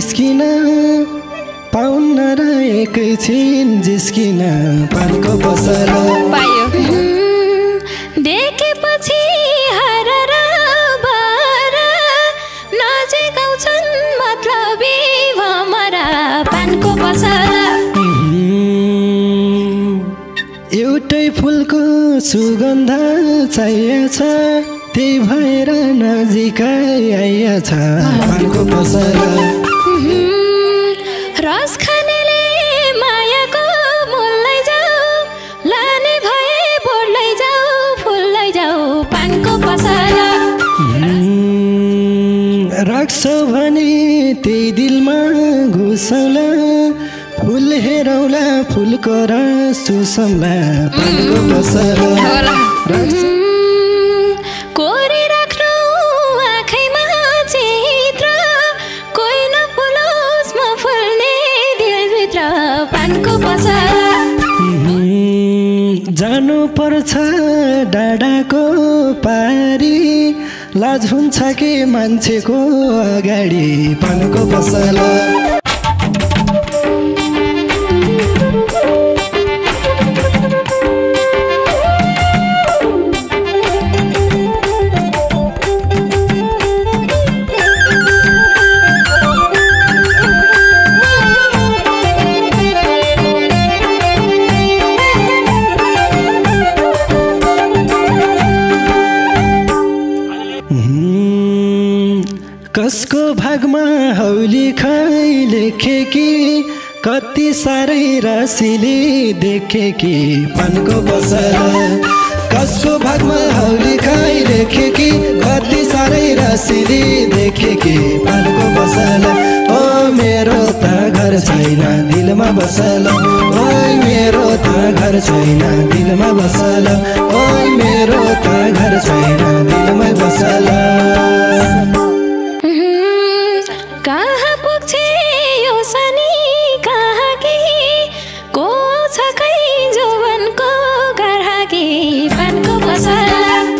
निस्किन पाउन्न र एकैछिन जिस्किन पानको पसल पायो देखेपछि हरर भर नजिक आउँछन् मतलबी भमरा पानको पसल एउटै फुलको सुगन्ध चाहिएछ त्यही भएर नजिकै आइएछ पानको पसल रस खानेले मायाको मोल्दै जाऊ लाने भए बोल्दै जाऊ फुल्दै जाऊ पानको पसल राख्छौ भने त्यही दिलमा घुसौला फुल हेरौला फुलको रस चुसौला पानको पसल कोरी राख्नु आँखैमा चित्र कोही नफुलोस् म फुल्ने दिलभित्र पानको पसल जानु पर्छ डाँडाको पारी लाज हुन्छ कि मान्छेको अगाडि पानको पसल कसको भागमा हौली खै लेखे कि कति साह्रै राशिले देखे कि पानको पसल कसको भागमा हौली खै लेखे कि कति साह्रै राशिले देखे कि पानको पसल ओ मेरो त घर छैन दिलमा बसल ओइ मेरो त घर छैन दिलमा बसल ओइ मेरो त घर छैन दिलमा बसल कहाँ पुग्छ यो शनि कहाँ कि को छ खै जोवनको ग्राहकी पानको पसल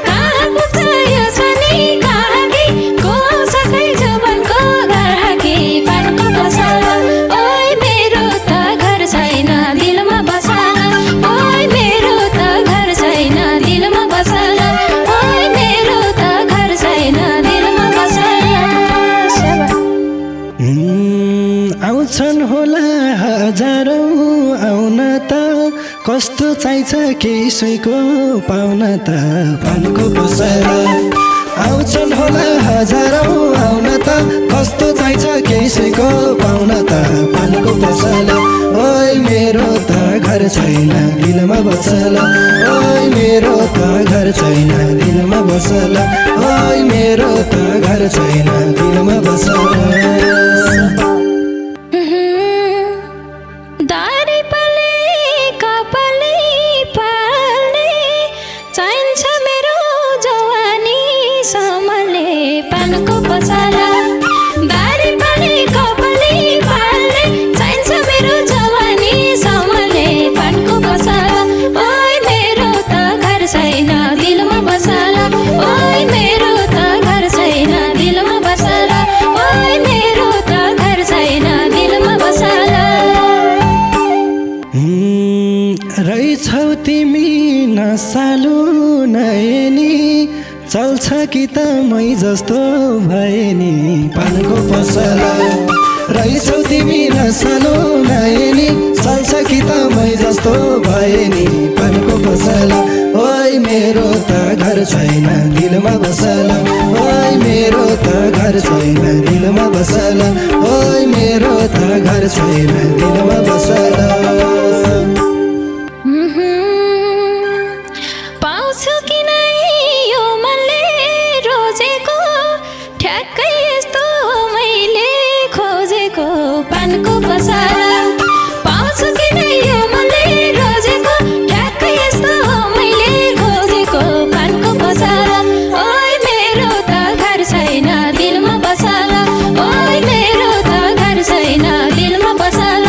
कहाँ पुग्छ यो शनि कहाँ कि को छ खै जोवनको ग्राहकी पानको पसल ओइ मेरो त घर छैन दिलमा बसल ओइ मेरो त घर छैन दिलमा बसल ओइ मेरो त घर छैन दिलमा बसल आउँछन् होला हजारौँ आउन त कस्तो चाहिन्छ केसैको पाउन त पानको पसल आउँछन् होला हजारौँ आउन त कस्तो चाहिन्छ केसैको पाउन त पानको पसल ओइ मेरो त घर छैन दिलमा बसल ओइ मेरो त घर छैन दिलमा बसल ओइ मेरो त घर छैन दिलमा बसल दारी पले कपाले पाल्ने चाहिन्छ मेरो जवानी सम्हाल्ने पानको पसल दारी पले कपाले पाल्ने चाहिन्छ मेरो जवानी सम्हाल्ने पानको पसल ओइ मेरो त घर छैन दिलमा बसल ओइ मेरो त घर छैन दिलमा बसल ओइ मेरो त घर छैन दिलमा बसल रहेछौ तिमी नसालु नयनी चल्छ कि त मै जस्तो भए नि पानको पसल रहेछौ तिमी नसालु नयनी चल्छ कि त मै जस्तो भए नि पानको पसल ओइ मेरो त घर छैन दिलमा बसल ओइ मेरो त घर छैन दिलमा बसल ओइ मेरो त घर छैन दिलमा बसल पाउँछु कि नै यो मनले रोजेको ठ्याक्कै यस्तो मैले खोजेको पानको पसल पाउँछु कि नै यो मनले रोजेको ठ्याक्कै यस्तो मैले खोजेको पानको पसल ओइ मेरो त घर छैन दिलमा बसल ओइ मेरो त घर छैन दिलमा बसल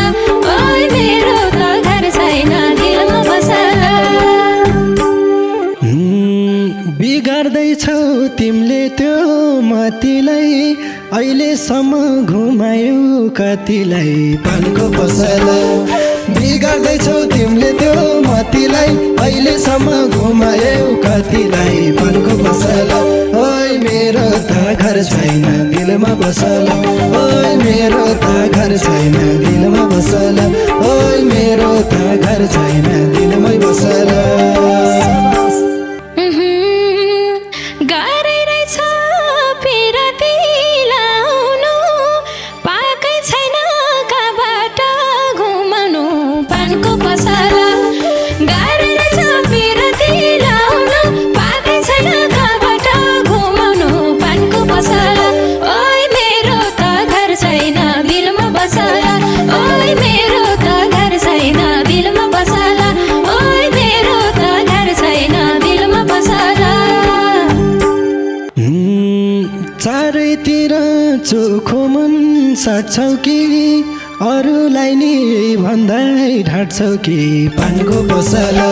ओइ मेरो त घर छैन दिलमा बसल बिगार्दैछौ तिमीले त्यो मतिलाई अहिलेसम्म घुमायौ कतिलाई पानको पसला बिगार्दैछौ तिमीले त्यो मतिलाई अहिलेसम्म घुमायौ कतिलाई पानको पसला ओइ मेरो त घर छैन दिलमा बसला ओइ मेरो त घर छैन दिलमा बसला ओइ मेरो त घर छैन दिलमै बसला चारैतिर चोखो मन साट्छौ कि अरूलाई नि भन्दै ढाँट्छौ कि पानको पसला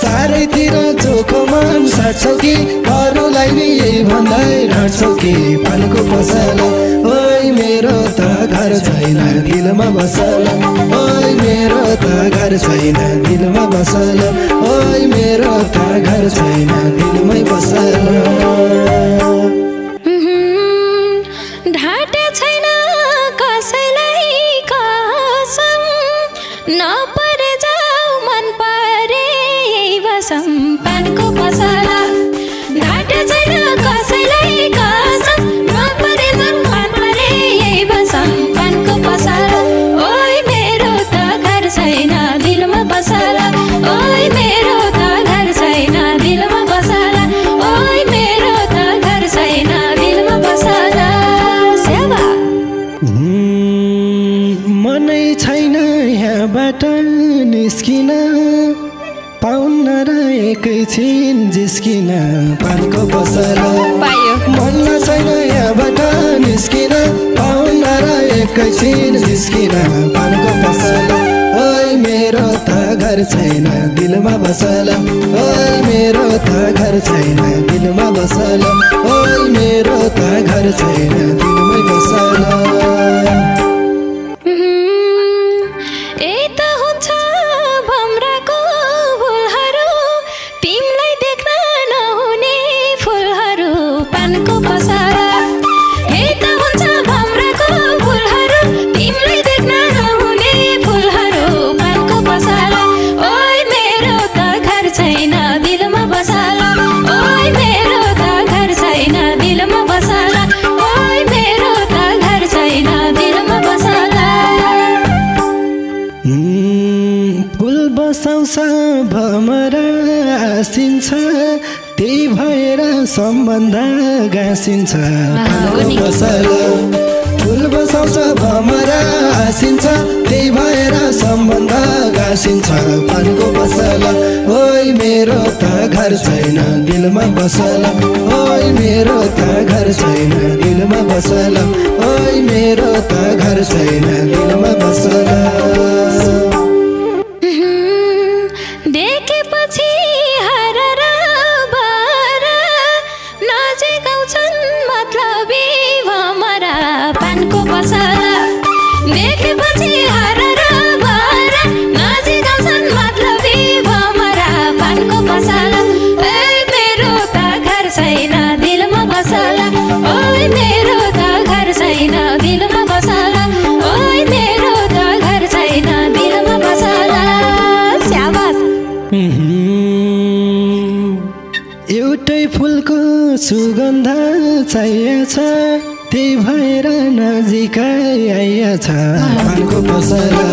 चारैतिर चोखो मन साट्छौ कि अरूलाई नि भन्दै ढाँट्छौ कि पानको पसला ओइ मेरो त घर छैन दिलमा बसला ओइ मेरो त घर छैन दिलमा बसला ओइ मेरो त घर छैन दिलमै बसला नपरे जाऊ मन परे पानको पसला घाटे छैन कसैलाई कसम नपरे जाऊ मन परे पानको पसला ओइ मेरो त घर छैन दिलमा बसला ओइ मेरो त घर छैन दिलमा बसला ओइ मेरो त घर छैन दिलमा बसला सेवा मनै छैन यहाँबाट निस्किन पाउन र एकैछिन जिस्किन पानको पसला मन छैन यहाँबाट निस्किन पाउन र एकैछिन जिस्किन पानको पसला ओइ मेरो त घर छैन दिलमा बसला ओइ मेरो त घर छैन दिलमा बसला ओइ मेरो त घर छैन दिलमै बसला बसाउँछ भमरा आसिन्छ त्यही भएर सम्बन्ध गाँसिन्छ पानको पसला फुल बसाउँछ भमरा आसिन्छ त्यही भएर सम्बन्ध गाँसिन्छ पानको पसला ओइ मेरो त घर छैन दिलमा बसला ओइ मेरो त घर छैन दिलमा बसला ओइ मेरो त घर छैन दिलमा बसला देखेपछि हरर भर नजिक आउँछन् मतलबी भमरा पानको पसला देखेपछि हरर भर नजिक आउँछन् मतलबी भमरा पानको पसला ओइ मेरो त घर छैन दिलमा बसला ओइ मेरो त घर छैन दिलमा बसला ओइ मेरो त घर छैन दिलमा बसला एउटै फुलको सुगन्ध चाहिएछ त्यही भएर नजिकै आइएछ पानको पसला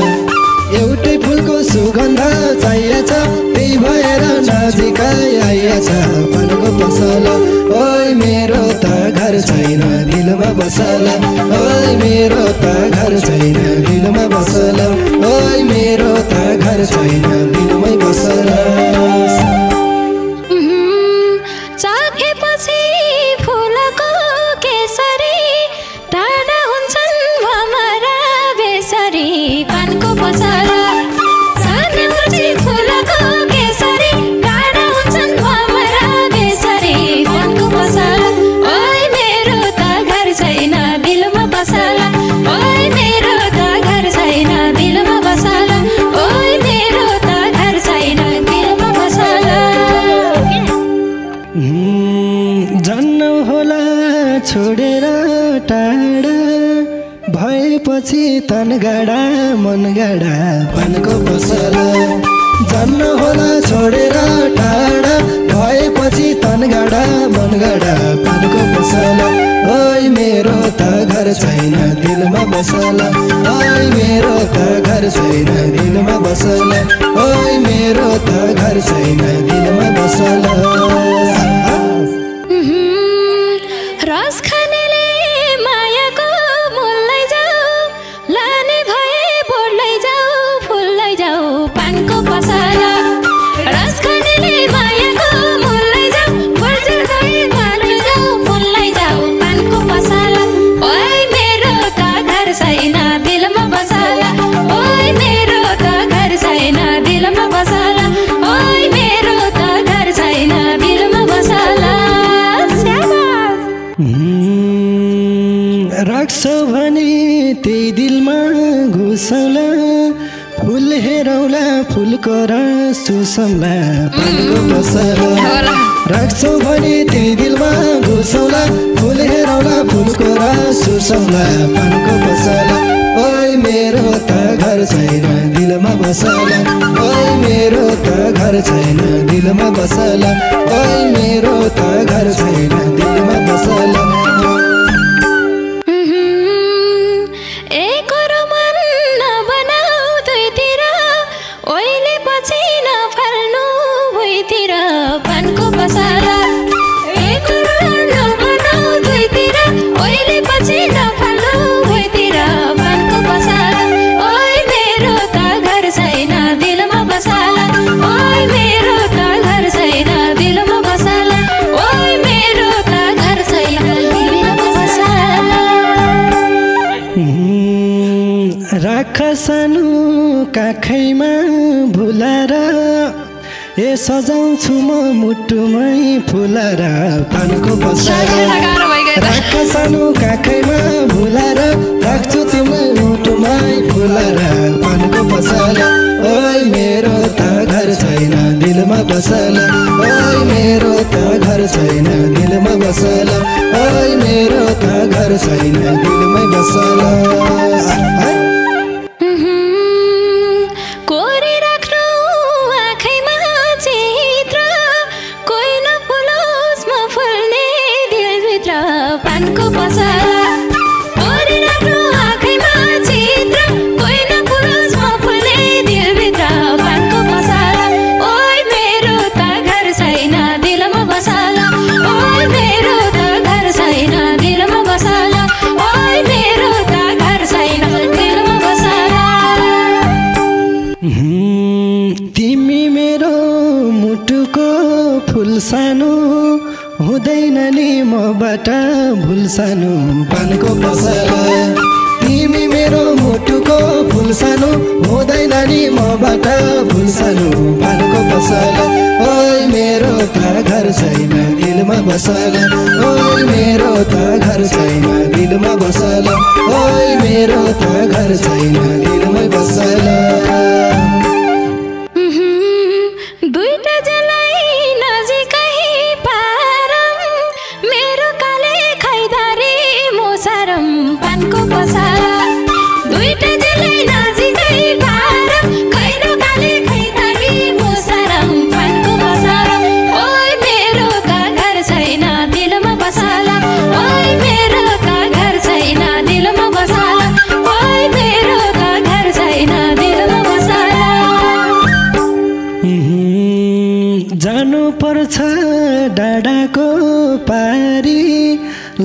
एउटै फुलको सुगन्ध चाहिएछ त्यही भएर नजिकै आइएछ पानको पसला ओइ मेरो त घर छैन दिलमा बसला ओइ मेरो त घर छैन दिलमा बसला ओइ मेरो त घर छैन दिलमै बसला चाखेपछि फुलको केसरी टाढा हुन्छन् भमरा बेसरी पानको पसला चाखेपछि फुलको केसरी टाढा हुन्छन् भमरा बेसरी पानको पसला ओइ मेरो त घर छैन दिलमा बसला भएपछि तनगाडा मनगाडा पानको पसला जन्न होला छोडेर टाढा भएपछि तनगाडा मनगाडा पानको पसला ओइ मेरो त घर छैन दिलमा बसला ओइ मेरो त घर छैन दिलमा बसला ओइ मेरो त घर छैन दिलमा बसला रस खानेले मायाको मोल्दै जाऊ लाने भए बोल्दै जाऊ फुल्दै जाऊ पानको पसला रस खानेले मायाको मोल्दै जाऊ बोल्दै भए बोल्दै जाऊ फुल्दै जाऊ पानको पसला ओइ मेरो त घर छैन दिलमा बसला ओइ मेरो त घर छैन दिलमा बसला ओइ मेरो त घर छैन दिलमा बसला राख्छौ भने त्यही दिलमा घुसौला फुल हेरौला फुलको रस चुसौला पानको पसला राख्छौ भने त्यही दिलमा घुसौला फुल हेरौला फुलको रस चुसौला पानको पसला ओइ मेरो त घर छैन दिलमा बसला ओइ मेरो त घर छैन दिलमा बसला ओइ मेरो त घर छैन दिलमा बसला पानको पसला एक बनाऊ दुईतिर ओइले पछि नफाल्नु भुइँतिर पानको पसला ओइ मेरो त घर छैन दिलमा बसला ओइ मेरो त घर छैन दिलमा बसला ओइ मेरो त घर छैन दिलमा बसला राख सानो काखैमा भुलाएर ए सजाउँछु म मुटुमै फुलाएर पानको पसला राख सानो काखैमा भुलाएर राख्छु तिमीलाई मुटुमै फुलाएर पानको पसला ओइ मेरो त घर छैन दिलमा बसला ओइ मेरो त घर छैन दिलमा बसला ओइ मेरो त घर छैन दिलमै बसला पानको पसला ओरि राख्नु आँखैमा चित्र कोही नफुलोस् म फुल्ने दिलभित्र पानको पसला ओइ मेरो त घर छैन दिलमा बसला ओइ मेरो त घर छैन दिलमा बसला ओइ मेरो त घर छैन दिलमा बसला तिमी मेरो मुटुको फुल सानो हुँदैन नि मबाट भुल सानो पानको पसला तिमी मेरो मुटुको फुल सानो हुँदैन नि मबाट भुल सानो पानको पसला ओइ मेरो त घर छैन दिलमा बसला ओइ मेरो त घर छैन दिलमा बसला ओइ मेरो त घर छैन दिलमै बसला पानको पसला दुईटा जलै नजिकै पारम खैरो काले खैतारी मुसरम पानको पसला ओइ मेरो त घर छैन दिलमा बसला ओइ मेरो त घर छैन दिलमा बसला ओइ मेरो त घर छैन दिलमा बसला जानु पर्छ डाँडाको पारी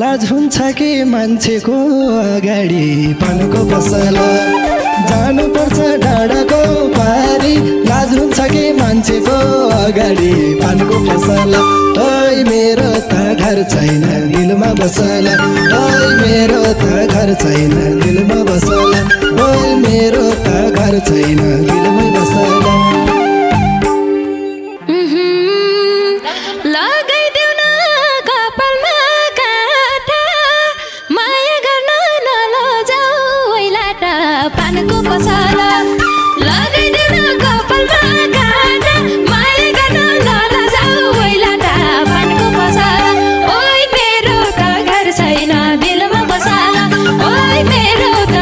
लाज हुन्छ कि मान्छेको अगाडि पानको पसला जानुपर्छ डाँडाको पारी लाज हुन्छ कि मान्छेको अगाडि पानको पसला ओइ मेरो त घर छैन दिलमा बसला ओइ मेरो त घर छैन दिलमा बसला ओइ मेरो त घर छैन दिलमै बसला पानको पसला लगाइदेऊ कपालमा काँटा माया गर्न नलजाऊ ओइलाटा पानको पसला ओइ मेरो त घर छैन दिलमा बसला ओइ मेरो त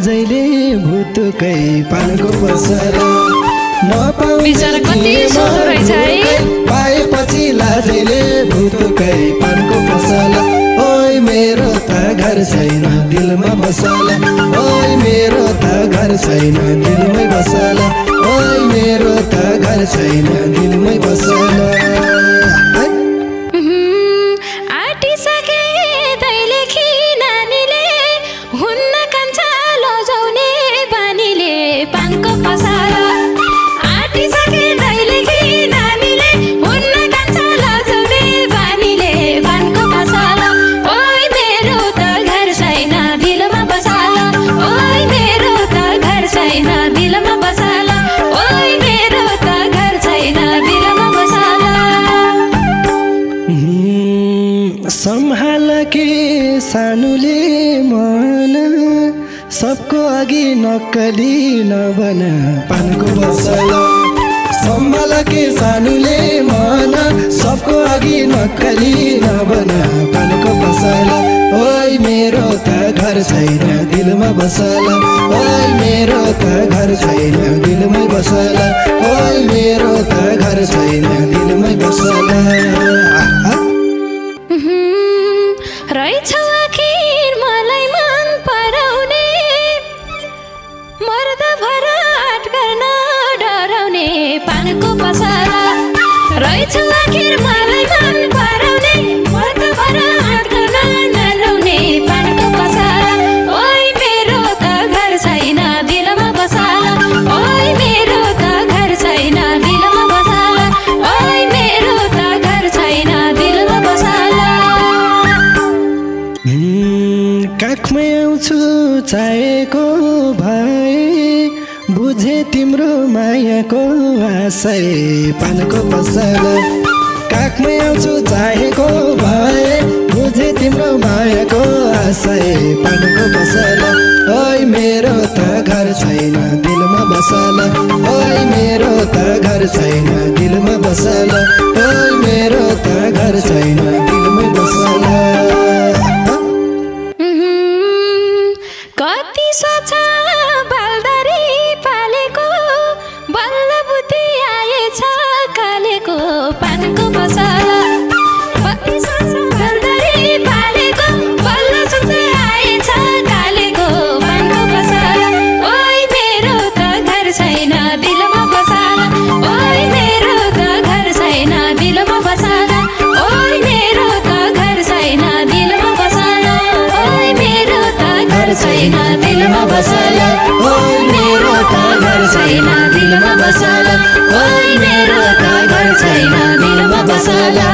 लाजैले भुतुकै पानको पसला बिचरा कति सुन्दर रहेछ है। पाएपछि लाजैले भुतुकै पानको पसला ओइ मेरो त घर छैन दिलमा बसला ओइ मेरो त घर छैन दिलमै बसला ओइ मेरो त घर छैन दिलमै बसला आटिसके दैलेखी नानीले हुन्न कान्छा लजाउने बानीले पानको पसला आटिसके दैलेखी नानीले हुन्न कान्छा लजाउने बानीले पानको पसला ओइ मेरो त घर छैन दिलमा बसला ओइ मेरो त घर छैन दिलमा बसला ओइ मेरो त घर छैन दिलमा बसला सम्हाल के सानुले मन सबको अघि नक्कली नबन पानको बसला सम्हाल के सानुले मन सबको अघि नक्कली नबन पानको बसला ओइ मेरो त घर छैन दिलमा बसला ओइ मेरो त घर छैन दिलमै बसला ओइ मेरो त घर छैन दिलमै बसला रहेछौ आखिर मलाई मन पराउने मर्द भर आट गर्न डराउने पानको पसला रहेछौ आखिर मलाई मन पराउने मर्द भर आट गर्न डराउने पानको पसला ओइ मेरो त घर छैन दिलमा बसला ओइ मेरो त घर छैन दिलमा बसला ओइ मेरो त घर छैन दिलमा बसला काखमै आउँछु चाहेको भए बुझे तिम्रो मायाको आशय पानको पसला काखमै आउँछु चाहेको भए बुझे तिम्रो मायाको आशय पानको पसला ओइ मेरो त घर छैन दिलमा बसला ओइ मेरो त घर छैन दिलमा बसला ओइ मेरो त घर छैन दिलमै बसला कति सोच बालदारी पालेको बल्ल बुद्धि आएछ कालेको पानको पसला कति सोच बालदारी पालेको बल्ल बुद्धि आएछ कालेको पानको पसला ओइ मेरो त घर छैन दिलमा बसला ओइ मेरो त घर छैन दिलमा बसला ओइ मेरो त घर छैन दिलमा बसला ओइ मेरो त घर छैन दिलमा बसला ओइ मेरो त घर छैन दिलमा बसला ओइ मेरो त घर छैन दिलमा बसला